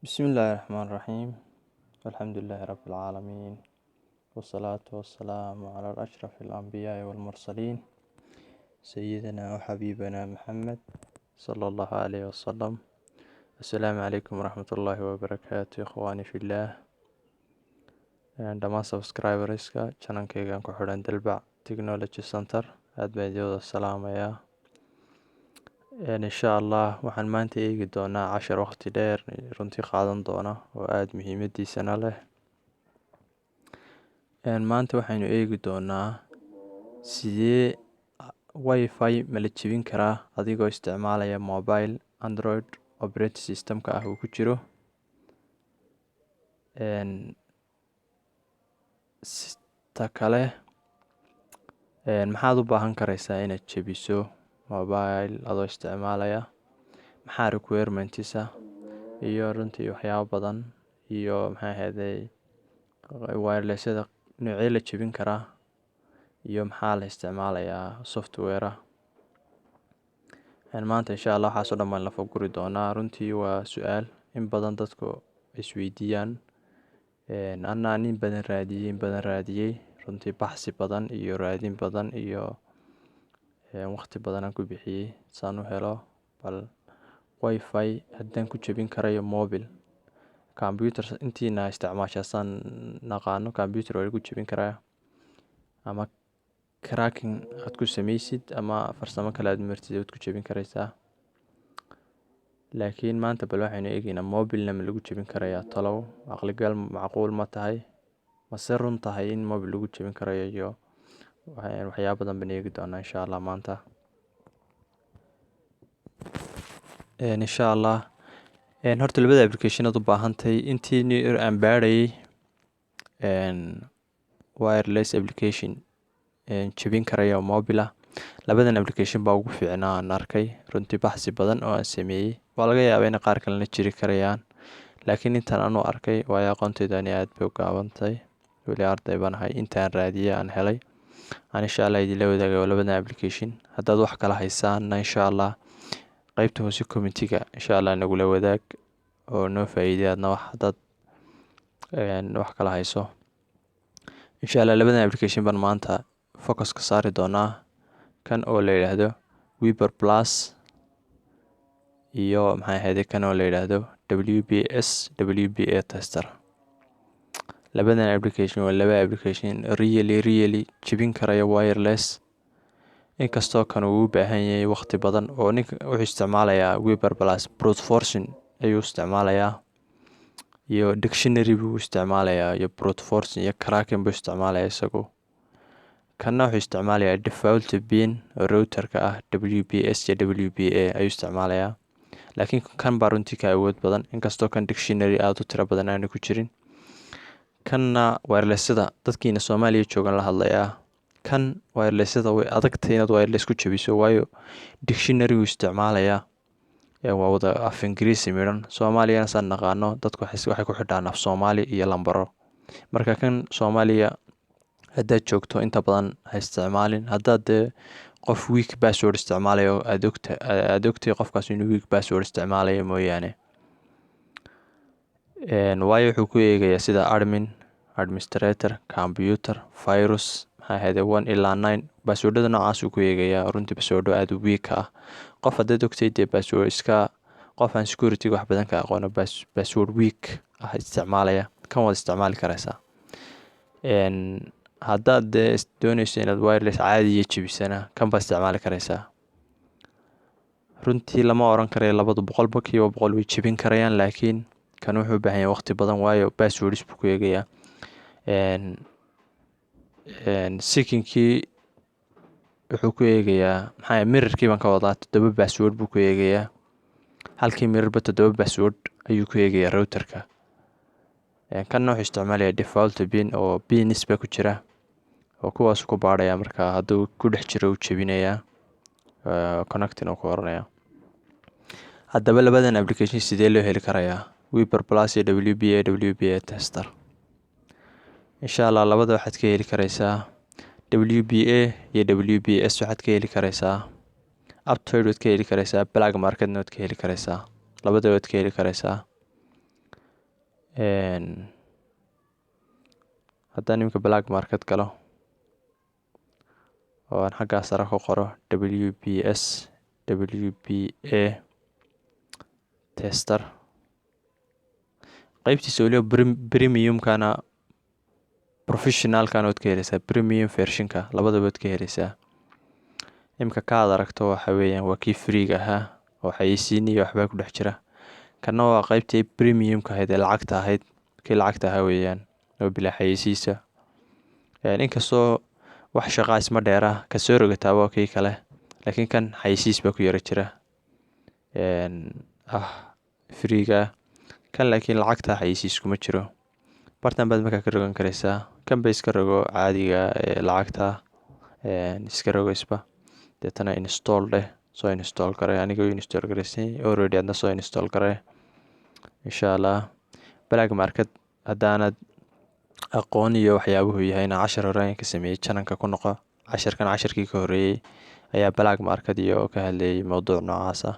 بسم الله الرحمن الرحيم. الحمد لله رب العالمين، والصلاة والسلام على أشرف الأنبياء والمرسلين، سيدنا وحبيبنا محمد صلى الله عليه وسلم. السلام عليكم ورحمة الله وبركاته. إخواني في الله، dhammaan subscriberska channelkaygan ku xidhan Dalbac Technology Center, aad baan idin wada salaamayaa. insha allah waxaan maanta eegi doonaa cashar waqti dheer runtii qaadan doona oo aada muhiimadiisana leh. maanta waxaynu eegi doonaa sidee wifi ma la jebin karaa adigoo isticmaalaya mobile Android operating systemka uu ku jiro. ta kale maxaad u baahan karaysaa inaad jebiso mobile adoo isticmaalaya, maxaa requirementiisa iyo runtii waxyaabo badan, iyo maxaa ahayday wirelessyada noocee la jebin karaa, iyo maxaa la isticmaalayaa software. maanta insha allah waxaas oo dhan baan la faguri doonaa. runtii waa su-aal in badan dadku isweydiiyaan. anaa in badan raadiyey runtii baxsi badan iyo raadin badan iyo waqti badan aan ku bixiyey saan u helo bal wifi haddaan ku jebin karayo mobile computer. intiina isticmaashaasaan naqaano computer waa lagu jebin karaa, ama cracking aad ku samaysid ama farsamo kale aad martid waad ku jebin karaysaa. laakiin maanta bal waxaynu eegaynaa mobilena ma lagu jebin karayaa talow aqligal macquul ma tahay, mase run tahay in mobile lagu jebin karayo, iyo waxyaabo badan baan eegi doonaa insha allah maanta. insha allah horta labada application aad u baahantahay intii aan baadhayay wireless application jebin karaya mobile ah, labadan application baa ugu fiicnaa aan arkay. runtii baxsi badan oo aan sameeyey waa laga yaabaa in qaar kalena jiri karayaan, laakiin intaan anu arkay waayo aqoonteydaani aad bay u gaabantahay, weli arday baan ahay. intaan raadiyay aan helay aan insha allah idinla wadaagayo labadan application. haddaad wax kala haysaanna insha allah qaybta hoose commentiga insha allah nagula wadaag oo noo faa'iiday adna wax haddaad wax kala hayso. insha allah labadan application baan maanta focus ka saari doonaa, kan oo la yidhaahdo Viber Plus iyo maxay ahayd kan oo la yidhaahdo WBA tester. labadan application waa laba application really jebin karaya wireless, inkastoo kan uu u baahan yahay waqti badan oo ninka wuxuu isticmaalayaa Viber Plus brute forcing ayuu isticmaalayaa, iyo dictionary buu isticmaalayaa, iyo brute forcing iyo cracking buu isticmaalayaa isagu. kanna wuxuu isticmaalayaa default pin routerka ah WBS iyo WBA ayuu isticmaalayaa, laakiin kan baa runtii ka awood badan, inkastoo kan dictionary aada u tiro badan aanu ku jirin. kanna wirelessyada dadkiina Soomaaliya joogan la hadlayaa, kan wirelessyada way adagtahay inaad wireless ku jebiso, waayo dictionary uu isticmaalayaa waa wada af Ingiriisi midhan. Soomaaliyana saan naqaano dadku waxay ku xidhaan af Soomaali iyo lambaro, marka kan Soomaaliya haddaad joogto inta badan ha isticmaalin. haddaad qof weak password isticmaalayo aad ogtahay qofkaas inuu weak password isticmaalayo mooyaane. waayo wuxuu ku eegayaa sida admin, administrator, computer, virus, maxaa ahayd 1 ilaa 9 passwordada noocaas uu ku eegayaa. runtii password aad u weak ah, qof haddaad ogtahay dee password iska qof aan security wax badan ka aqoono password weak ah isticmaalaya, kan waad isticmaali karaysaa. haddaad doonayso inaad wireless caadiya jebisana kan baa isticmaali karaysaa. runtii lama oran karayo labadu 100% way jebin karayaan, laakiin kan wuxuu u baahan yahay waqti badan waayo passwords buu ku eegayaa. seekingkii wuxuu ku eegayaa maxaa mirrorkii baan ka wadaa 7 password buu ku eegayaa, halkii mirrorba 7 password ayuu ku eegayaa routerka. kanna wuxuu isticmaalayaa default pin oo pins baa ku jira oo kuwaas ku baadhaya, marka hadduu ku dhex jiro uu jebinayaa connecting uu ku oranayaa. haddaba labadan application sidee loo heli karayaa Viber Plus iyo WBA tester? insha allah labada waxaad ka heli karaysaa WBA iyo WBS waxaad ka heli karaysaa Aptoide waad ka heli karaysaa, Black Marketna waad ka heli karaysaa, labada waad ka heli karaysaa. haddaan iminka black market galo oo aan xaggaa sare ku qoro WBS WBA tester, qaybtiisa weliba premiumkana professionalkana waad ka heleysaa, premium versionka labadaba waad ka heleysaa. imika kaad aragto waxa weeyaan waa kii freega ahaa oo xayeysiin iyo waxbaa ku dhex jira. kana waa qaybtii premiumka ahayd ee lacagta ahayd, kii lacagta ahaa weeyaan oo bilaa xayeysiisa. inkastoo wax shaqaa isma dheera ka soo rogataa waa kii kale, laakiin kan xayeysiis baa ku yara jira freega. kan laakiin lacagta xayeysiis kuma jiro. bartan baad markaa ka rogan karaysaa. kan ba iska rogo caadiga ee lacagta iska rogo isba, deetana install dheh, soo install garay. aniga u install garaysay already, adna soo install garay insha allah. black market haddaanad aqoon iyo waxyaabuhu yahayna cashar hore ayaan ka sameeyey channelka ku noqo. casharkii ka horreeyey ayaa black market iyo ka hadlayay mowduuc noocaas ah.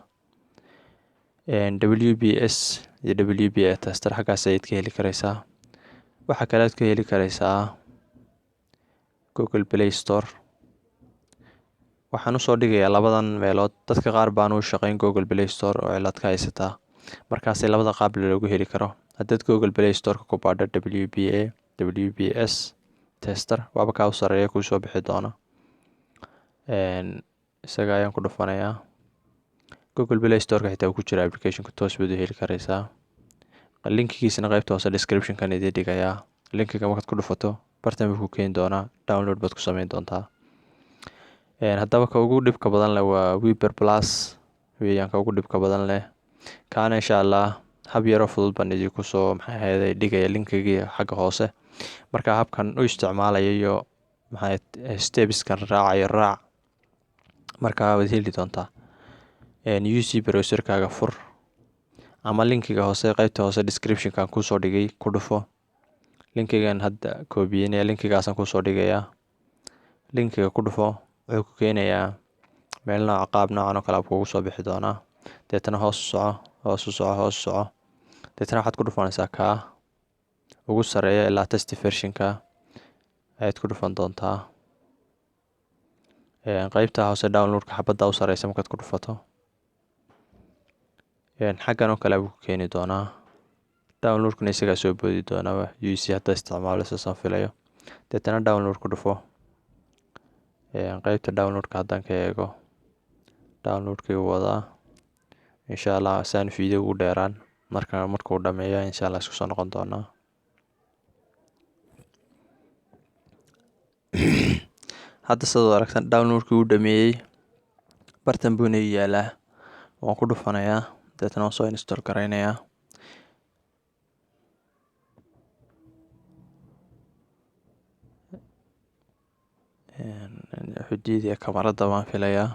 WBS iyo WBA tester xaggaas ayaad ka heli karaysaa. waxaa kale aad ka heli karaysaa Google Play Store. waxaan usoo dhigayaa labadan meelood. dadka qaar baan u shaqayn Google Play Store oo cilad ka haysataa, markaasay labada qaab loogu heli karo. haddaad Google Play Store ku baadho WBA WBS tester, waaba kaa u sareeya kuu soo bixi doona. isaga ayaan ku dhufanayaa. Google Play Store xitaa ku jira applicationka, toos baad u heli karaysaa. linkigiisana qaybta hoose description-kan idin dhigayaa. linkiga markaad ku dhufato bartan buu ku keeni doonaa, download baad ku samayn doontaa. haddaba ka ugu dhibka badan leh waa Weber Plus weeyaan, ka ugu dhibka badan leh. kaana insha allah hab yaro fudud baan idinku soo dhigaya linkigii xagga hoose. marka habkan u isticmaalayo iyo stepskan raacayo raac, markaa waad heli doontaa. UC browserkaaga fur, ama linkiga hoose qaybta hoose description-kan kusoo dhigay ku dhufo. linkigan hadda koobiyeynaya, linkigaasaan kusoo dhigayaa. linkiga ku dhufo, wuxuu ku keenayaa meel nooca qaab noocan oo kale kuugu soo bixi doonaa. deetana hoos u soco. deetana waxaad ku dhufanaysaa kaa ugu sareeya ilaa test versionka ayaad ku dhufan doontaa. qaybta hoose downloadka xabadda u sareysa markaad ku dhufato, xaggan oo kale buu ku keeni doonaa. downloadkuna isagaa soo boodi doonaa UC hadda isticmaalayso saan filayo. deetana download ku dhufo. qaybta downloadka haddaan ka eego, downloadkii wadaa insha allah. saan video ugu dheeraan, markuu dhameeya insha allah isku soo noqon doonaa. hadda sidoo aragtan downloadkii uu dhameeyey, bartan buuna yaalaa. waan ku dhufanayaa, deetana waan soo install garaynayaa. xuduudiya kamarada waan filayaa.